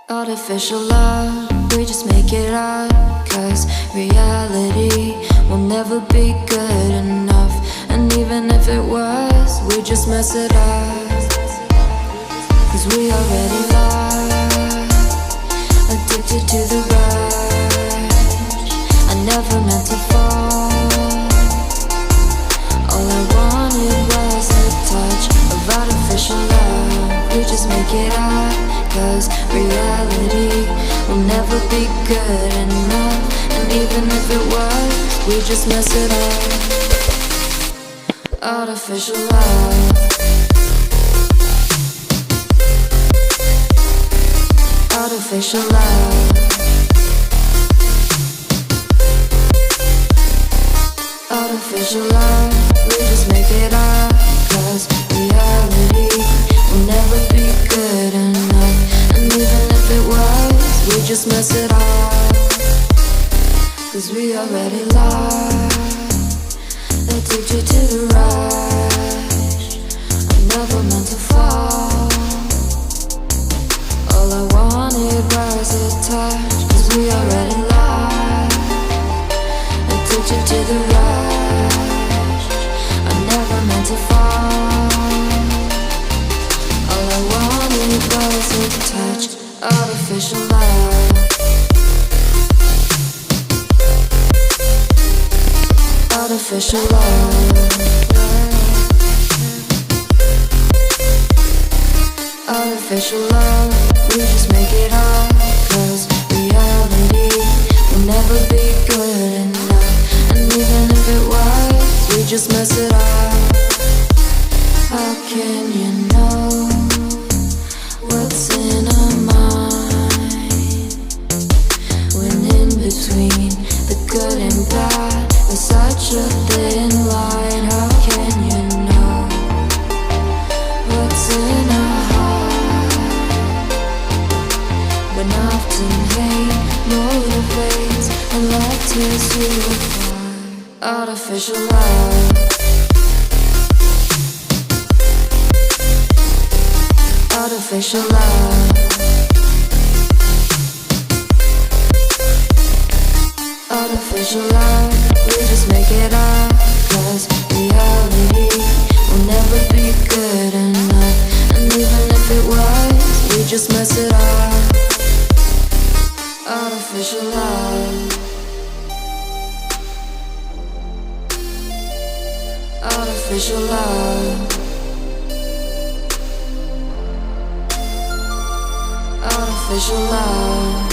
Artificial love, we just make it up, 'cause reality will never be good enough. And even if it was, we just mess it up, 'cause we already lost, addicted to the rush. I never meant to fall. All I wanted was a touch of artificial love. We just make it up, 'cause reality will never be good enough. And even if it was, we just mess it up. Artificial love. Artificial love. Artificial love. We just make it up, 'cause reality will never be good enough. And even if it was, we just mess it up, 'cause we already lost, addicted to the rush. I never meant to fall. All I wanted was a touch, 'cause we already lost, addicted to the rush. I never meant to fall. All I wanted was a touch. Artificial love. Artificial love. Artificial love. We just make it up, 'cause reality will never be good enough. And even if it was, we just mess it up. How can you know what's in our mind, when in between the good and bad there's such a thin line? How can you know what's in our heart, when often hate motivates and love tears you apart? Artificial love. Artificial love. Artificial love. We just make it up, 'cause reality will never be good enough. And even if it was, we just mess it up. Artificial love. Artificial love. Artificial love.